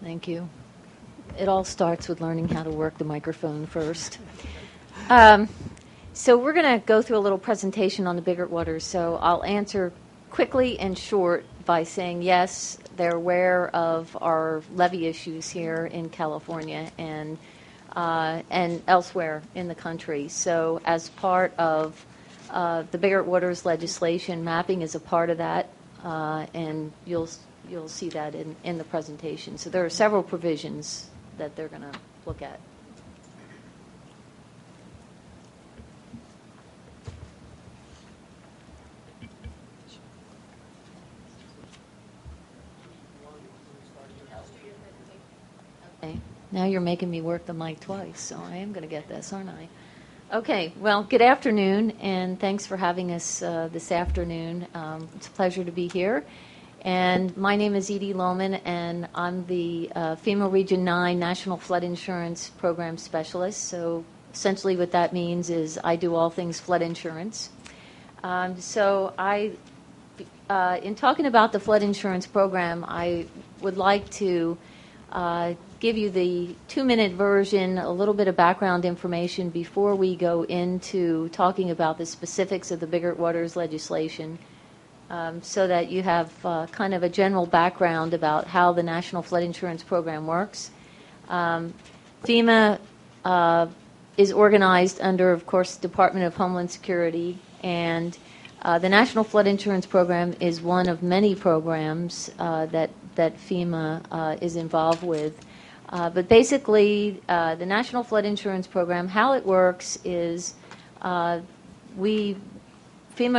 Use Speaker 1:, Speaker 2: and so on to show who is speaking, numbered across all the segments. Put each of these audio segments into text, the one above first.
Speaker 1: Thank you. It all starts with learning how to work the microphone first. So we're going to go through a little presentation on the Biggert-Waters. So I'll answer quickly and short by saying yes, they're aware of our levee issues here in California and elsewhere in the country. So as part of the Biggert-Waters legislation, mapping is a part of that, and you'll see that in the presentation. So there are several provisions that they're going to look at. Okay. Now you're making me work the mic twice, so I am going to get this, aren't I? Okay, well, good afternoon, and thanks for having us this afternoon. It's a pleasure to be here. And my name is Edie Lohman, and I'm the FEMA Region 9 National Flood Insurance Program Specialist. So essentially what that means is I do all things flood insurance. In talking about the flood insurance program, I would like to give you the 2-minute version, a little bit of background information before we go into talking about the specifics of the Biggert-Waters legislation, so that you have kind of a general background about how the National Flood Insurance Program works. FEMA is organized under, of course, Department of Homeland Security, and the National Flood Insurance Program is one of many programs that FEMA is involved with. But basically, the National Flood Insurance Program, how it works is FEMA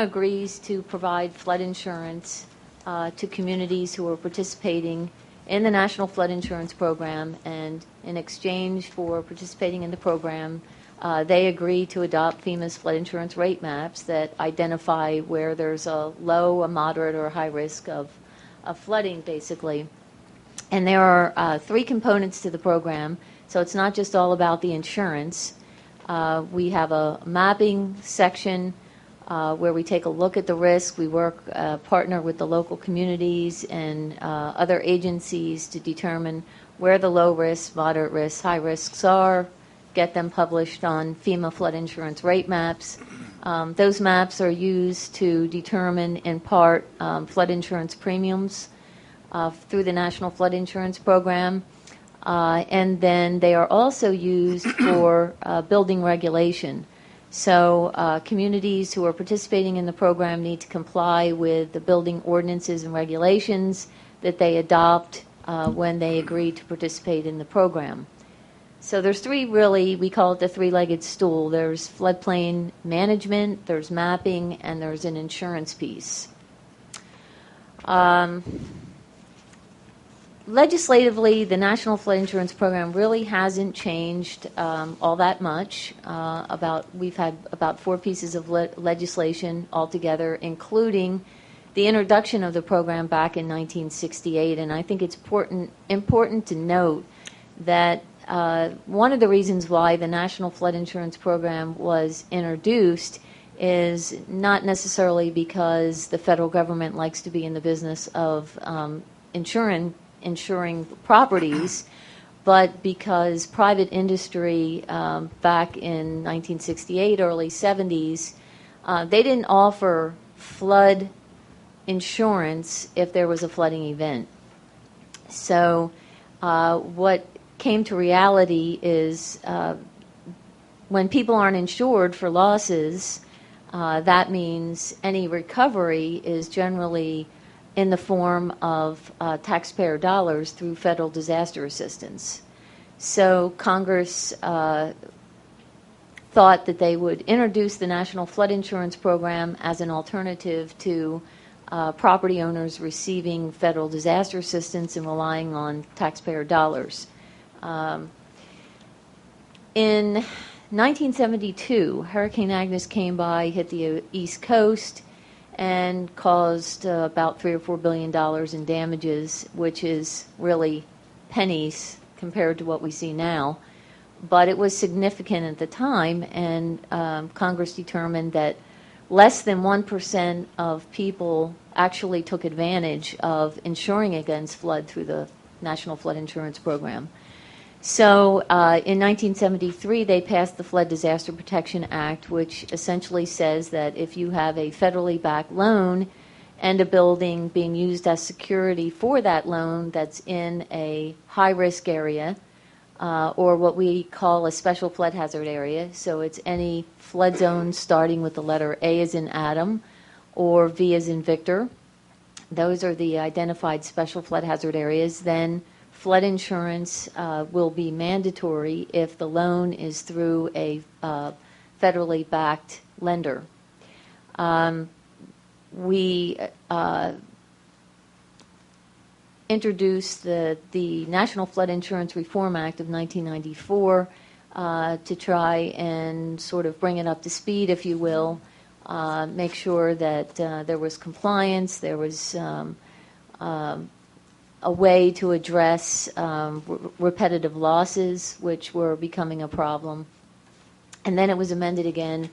Speaker 1: agrees to provide flood insurance to communities who are participating in the National Flood Insurance Program, and in exchange for participating in the program, they agree to adopt FEMA's flood insurance rate maps that identify where there's a low, a moderate, or a high risk of flooding, basically. And there are 3 components to the program, so it's not just all about the insurance. We have a mapping section where we take a look at the risk. We work, partner with the local communities and other agencies to determine where the low risk, moderate risks, high risks are, get them published on FEMA flood insurance rate maps. Those maps are used to determine, in part, flood insurance premiums through the National Flood Insurance Program. And then they are also used for building regulation. So communities who are participating in the program need to comply with the building ordinances and regulations that they adopt when they agree to participate in the program. So there's 3 really, we call it the 3-legged stool. There's floodplain management, there's mapping, and there's an insurance piece. Legislatively, the National Flood Insurance Program really hasn't changed all that much. We've had about 4 pieces of legislation altogether, including the introduction of the program back in 1968. And I think it's important to note that one of the reasons why the National Flood Insurance Program was introduced is not necessarily because the federal government likes to be in the business of insuring properties, but because private industry back in 1968, early 70s, they didn't offer flood insurance if there was a flooding event. So what came to reality is when people aren't insured for losses, that means any recovery is generally in the form of taxpayer dollars through federal disaster assistance. So Congress thought that they would introduce the National Flood Insurance Program as an alternative to property owners receiving federal disaster assistance and relying on taxpayer dollars. In 1972, Hurricane Agnes came by, hit the East Coast, and caused about $3 or $4 billion in damages, which is really pennies compared to what we see now. But it was significant at the time, and Congress determined that less than 1% of people actually took advantage of insuring against flood through the National Flood Insurance Program. So in 1973, they passed the Flood Disaster Protection Act, which essentially says that if you have a federally backed loan and a building being used as security for that loan that's in a high-risk area, or what we call a special flood hazard area, so it's any flood zone starting with the letter A as in Adam or V as in Victor. Those are the identified special flood hazard areas. Then flood insurance will be mandatory if the loan is through a federally backed lender. We introduced the National Flood Insurance Reform Act of 1994 to try and sort of bring it up to speed, if you will, make sure that there was compliance, there was a way to address repetitive losses, which were becoming a problem. And then it was amended again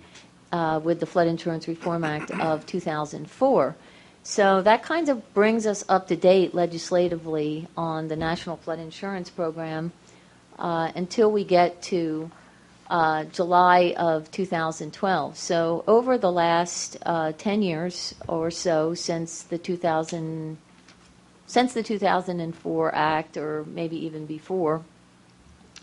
Speaker 1: with the Flood Insurance Reform Act of 2004. So that kind of brings us up to date legislatively on the National Flood Insurance Program until we get to July of 2012. So over the last 10 years or so since the 2004 Act, or maybe even before,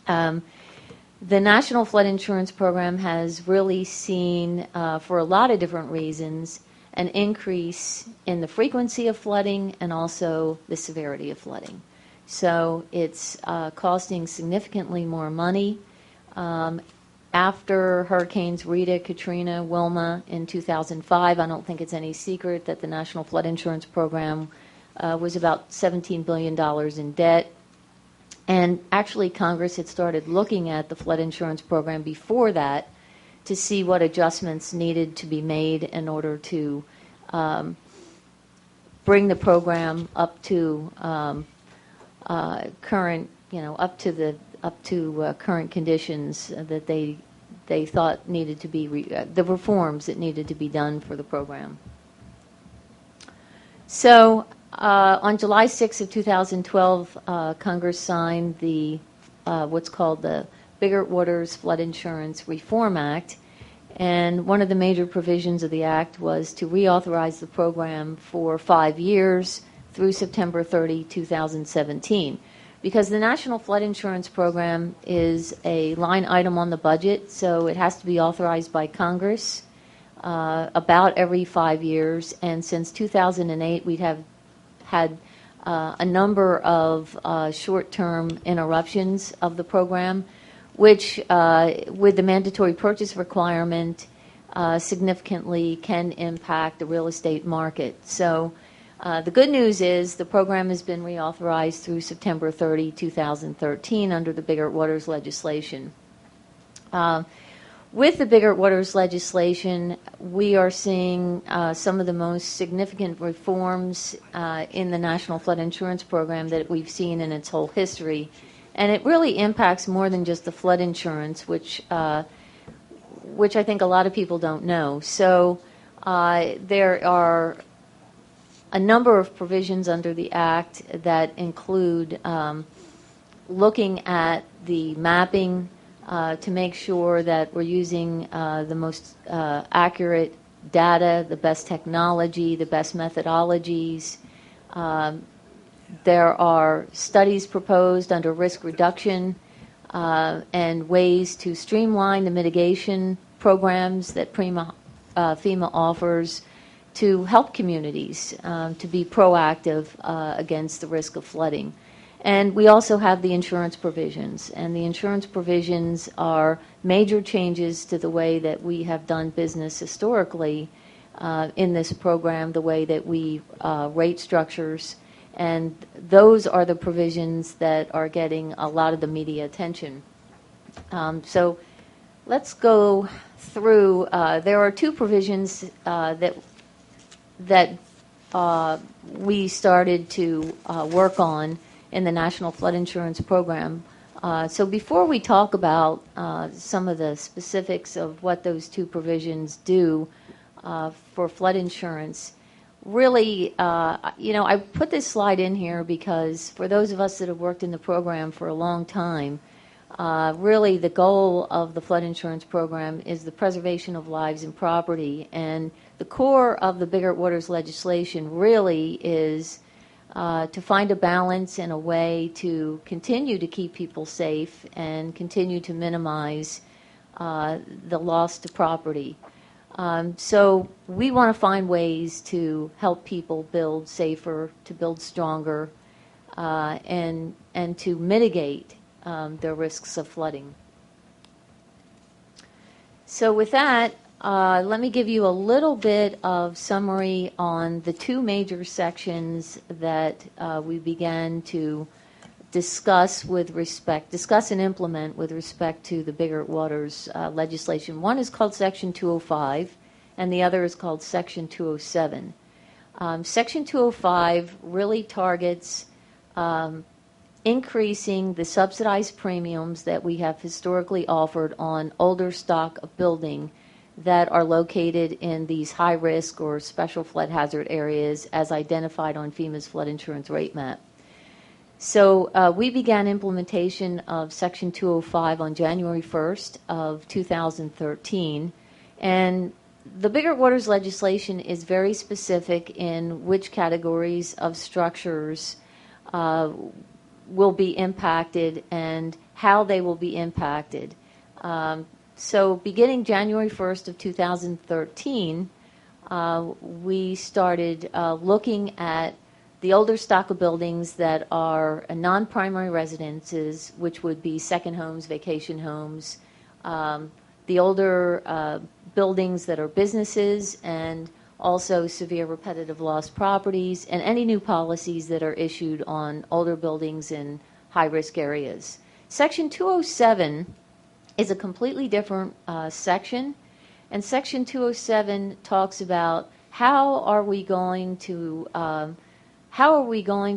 Speaker 1: the National Flood Insurance Program has really seen, for a lot of different reasons, an increase in the frequency of flooding and also the severity of flooding. So it's costing significantly more money. After Hurricanes Rita, Katrina, Wilma in 2005, I don't think it's any secret that the National Flood Insurance Program was about $17 billion in debt. And actually, Congress had started looking at the flood insurance program before that to see what adjustments needed to be made in order to bring the program up to current, up to current conditions that they thought needed to be the reforms that needed to be done for the program. So on July 6th of 2012, Congress signed the what's called the Biggert-Waters Flood Insurance Reform Act, and one of the major provisions of the act was to reauthorize the program for 5 years through September 30, 2017. Because the National Flood Insurance Program is a line item on the budget, so it has to be authorized by Congress about every 5 years. And since 2008, we have had a number of short-term interruptions of the program, which, with the mandatory purchase requirement, significantly can impact the real estate market. So the good news is the program has been reauthorized through September 30, 2013 under the Biggert-Waters legislation. With the Biggert-Waters legislation, we are seeing some of the most significant reforms in the National Flood Insurance Program that we've seen in its whole history. And it really impacts more than just the flood insurance, which I think a lot of people don't know. So there are a number of provisions under the Act that include looking at the mapping to make sure that we're using the most accurate data, the best technology, the best methodologies. There are studies proposed under risk reduction and ways to streamline the mitigation programs that FEMA offers to help communities to be proactive against the risk of flooding. And we also have the insurance provisions, and the insurance provisions are major changes to the way that we have done business historically in this program, the way that we rate structures, and those are the provisions that are getting a lot of the media attention. So let's go through. There are two provisions that we started to work on in the National Flood Insurance Program. So before we talk about some of the specifics of what those two provisions do for flood insurance, really, I put this slide in here because for those of us that have worked in the program for a long time, really the goal of the flood insurance program is the preservation of lives and property. And the core of the Biggert-Waters legislation really is to find a balance and a way to continue to keep people safe and continue to minimize the loss to property. So we want to find ways to help people build safer, to build stronger, and to mitigate their risks of flooding. So with that, let me give you a little bit of summary on the two major sections that we began to discuss and implement with respect to the Biggert-Waters legislation. One is called Section 205, and the other is called Section 207. Section 205 really targets increasing the subsidized premiums that we have historically offered on older stock of building that are located in these high-risk or special flood hazard areas as identified on FEMA's flood insurance rate map. So we began implementation of Section 205 on January 1st of 2013, and the Biggert-Waters legislation is very specific in which categories of structures will be impacted and how they will be impacted. So beginning January 1st of 2013, we started looking at the older stock of buildings that are non-primary residences, which would be second homes, vacation homes, the older buildings that are businesses, and also severe repetitive loss properties, and any new policies that are issued on older buildings in high-risk areas. Section 207 is a completely different section, and Section 207 talks about how are we going to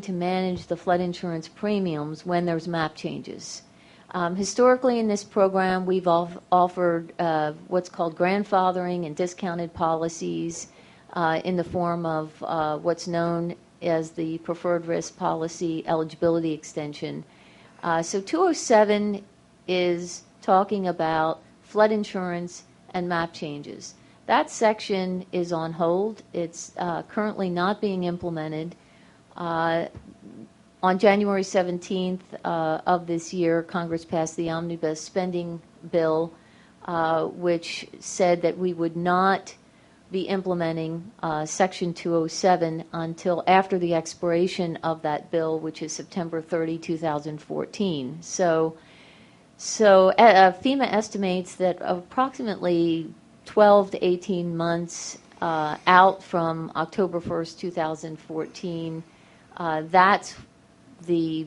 Speaker 1: manage the flood insurance premiums when there's map changes. Historically in this program, we've offered what's called grandfathering and discounted policies in the form of what's known as the preferred risk policy eligibility extension. So 207 is talking about flood insurance and map changes. That section is on hold. It's currently not being implemented. On January 17th of this year, Congress passed the omnibus spending bill, which said that we would not be implementing Section 207 until after the expiration of that bill, which is September 30, 2014. So FEMA estimates that approximately 12 to 18 months out from October 1st, 2014, that's the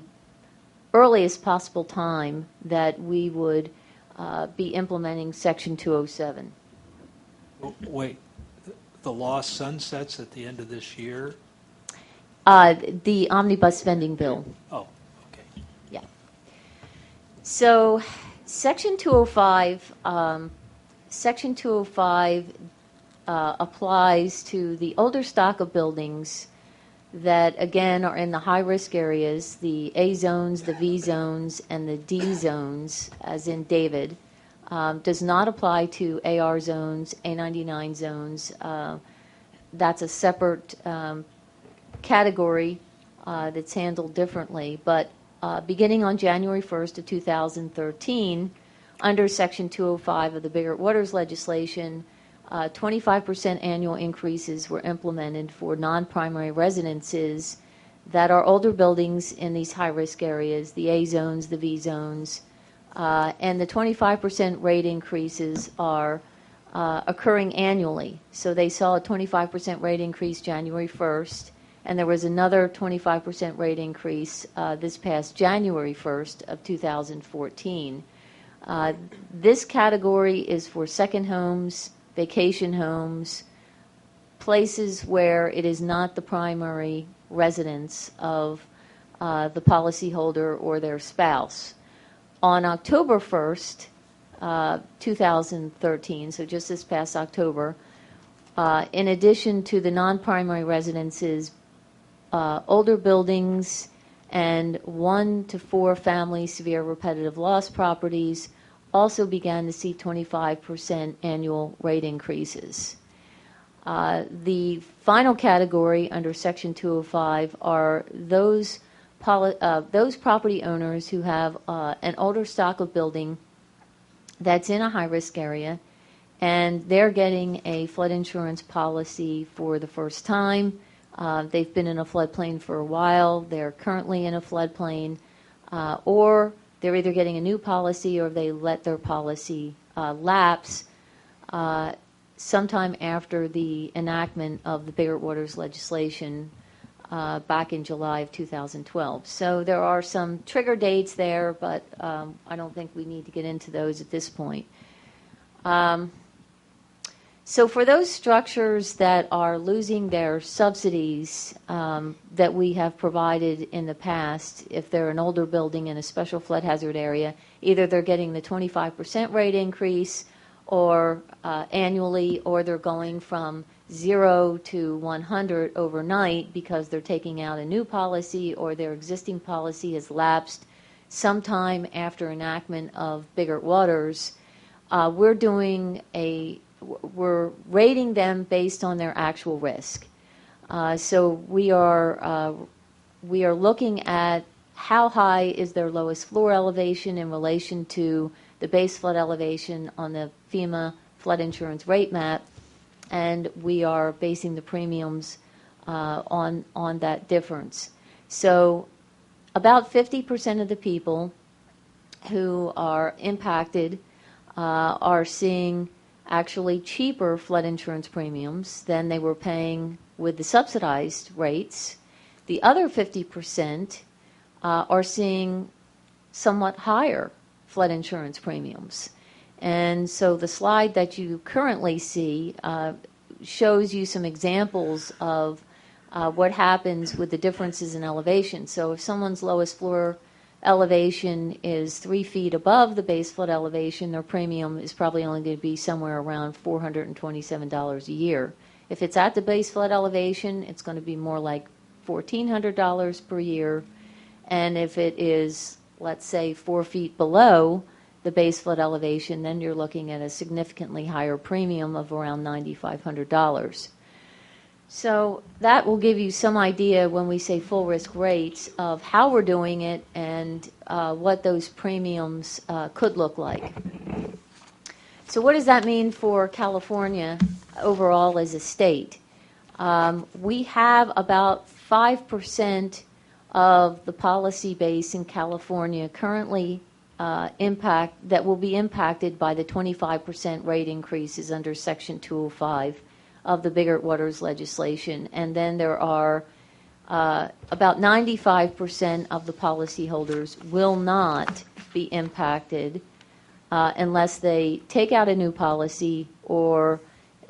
Speaker 1: earliest possible time that we would be implementing Section 207.
Speaker 2: Wait, the law sunsets at the end of this year?
Speaker 1: The omnibus spending bill.
Speaker 2: Oh, okay.
Speaker 1: Yeah. So Section 205, applies to the older stock of buildings that, again, are in the high-risk areas, the A zones, the V zones, and the D zones, as in David. Does not apply to AR zones, A99 zones. That's a separate category that's handled differently. But beginning on January 1st of 2013, under Section 205 of the Biggert-Waters legislation, 25% annual increases were implemented for non-primary residences that are older buildings in these high-risk areas, the A zones, the V zones, and the 25% rate increases are occurring annually. So they saw a 25% rate increase January 1st, and there was another 25% rate increase this past January 1st of 2014. This category is for second homes, vacation homes, places where it is not the primary residence of the policyholder or their spouse. On October 1st, 2013, so just this past October, In addition to the non-primary residences, older buildings and 1 to 4 family severe repetitive loss properties also began to see 25% annual rate increases. The final category under Section 205 are those property owners who have an older stock of building that's in a high-risk area, and they're getting a flood insurance policy for the first time. They've been in a floodplain for a while. They're currently in a floodplain, or they're either getting a new policy or they let their policy lapse sometime after the enactment of the Biggert-Waters legislation back in July of 2012. So there are some trigger dates there, but I don't think we need to get into those at this point. So for those structures that are losing their subsidies that we have provided in the past, if they're an older building in a special flood hazard area, either they're getting the 25% rate increase or annually, or they're going from 0 to 100 overnight because they're taking out a new policy or their existing policy has lapsed sometime after enactment of Biggert-Waters. We're rating them based on their actual risk. So we are looking at how high is their lowest floor elevation in relation to the base flood elevation on the FEMA flood insurance rate map, and we are basing the premiums on that difference. So about 50% of the people who are impacted are seeing actually cheaper flood insurance premiums than they were paying with the subsidized rates. The other 50% are seeing somewhat higher flood insurance premiums. And so the slide that you currently see shows you some examples of what happens with the differences in elevation. So if someone's lowest floor elevation is 3 feet above the base flood elevation, their premium is probably only going to be somewhere around $427 a year. If it's at the base flood elevation, it's going to be more like $1,400 per year. And if it is, let's say, 4 feet below the base flood elevation, then you're looking at a significantly higher premium of around $9,500. So that will give you some idea when we say full risk rates of how we're doing it and what those premiums could look like. So what does that mean for California overall as a state? We have about 5% of the policy base in California currently that will be impacted by the 25% rate increases under Section 205 of the Biggert-Waters legislation. And then there are about 95% of the policyholders will not be impacted unless they take out a new policy or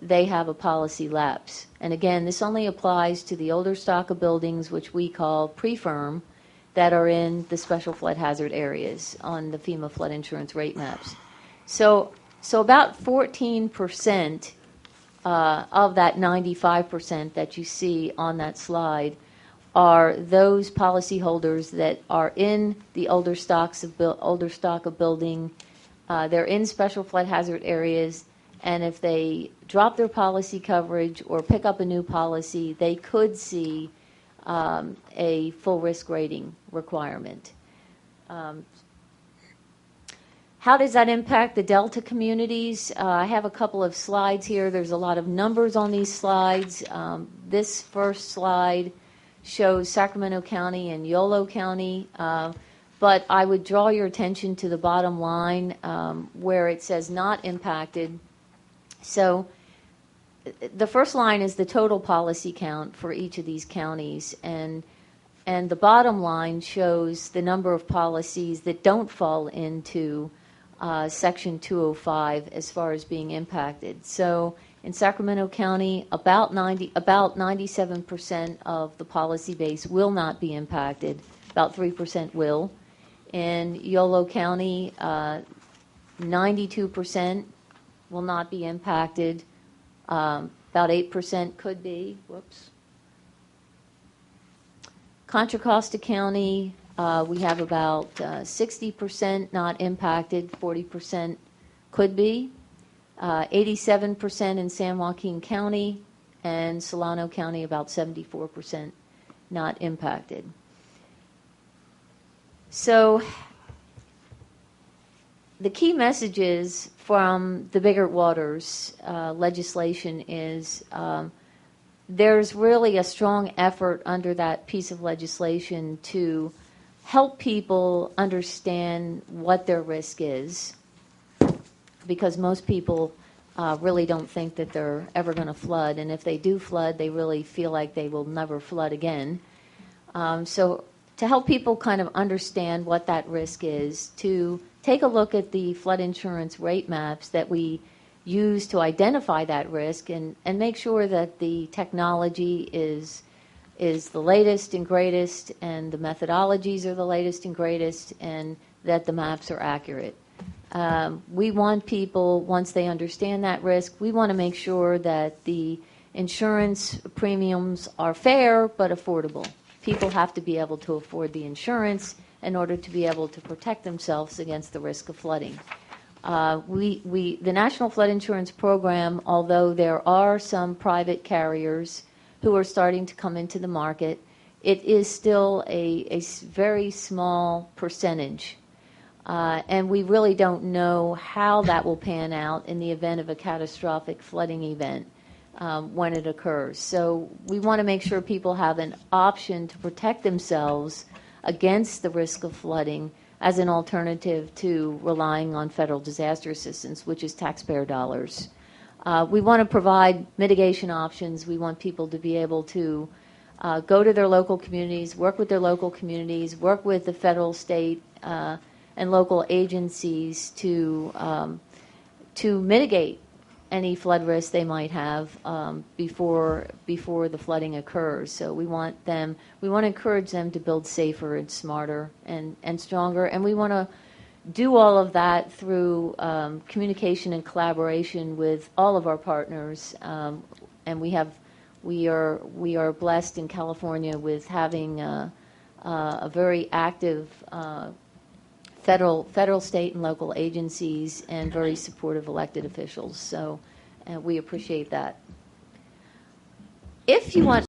Speaker 1: they have a policy lapse. And again, this only applies to the older stock of buildings, which we call pre-firm, that are in the special flood hazard areas on the FEMA flood insurance rate maps. So about 14% of that 95% that you see on that slide are those policyholders that are in the older stock of building. They're in special flood hazard areas, and if they drop their policy coverage or pick up a new policy, they could see a full risk rating requirement. How does that impact the Delta communities? I have a couple of slides here. There's a lot of numbers on these slides. This first slide shows Sacramento County and Yolo County, but I would draw your attention to the bottom line where it says not impacted. So the first line is the total policy count for each of these counties, and the bottom line shows the number of policies that don't fall into Section 205 as far as being impacted. So in Sacramento County, about 97% of the policy base will not be impacted. About 3% will. In Yolo County, 92% will not be impacted. about 8% could be. Whoops. Contra Costa County, we have about 60% not impacted, 40% could be. 87% in San Joaquin County, and Solano County about 74% not impacted. So the key messages from the Biggert-Waters legislation is there's really a strong effort under that piece of legislation to help people understand what their risk is, because most people really don't think that they're ever going to flood, and if they do flood, they really feel like they will never flood again. So to help people kind of understand what that risk is, to take a look at the flood insurance rate maps that we use to identify that risk and make sure that the technology is the latest and greatest, and the methodologies are the latest and greatest, and that the maps are accurate. We want people, once they understand that risk, we want to make sure that the insurance premiums are fair but affordable. People have to be able to afford the insurance in order to be able to protect themselves against the risk of flooding. The National Flood Insurance Program, although there are some private carriers who are starting to come into the market, it is still a very small percentage. And we really don't know how that will pan out in the event of a catastrophic flooding event when it occurs. So we want to make sure people have an option to protect themselves against the risk of flooding as an alternative to relying on federal disaster assistance, which is taxpayer dollars. We want to provide mitigation options. We want people to be able to go to their local communities, work with their local communities, work with the federal, state, and local agencies to mitigate any flood risk they might have before the flooding occurs. So we want to encourage them to build safer and smarter and stronger, and we want to do all of that through communication and collaboration with all of our partners. And we are blessed in California with having a very active federal, state, and local agencies, and very supportive elected officials. So we appreciate that. If you want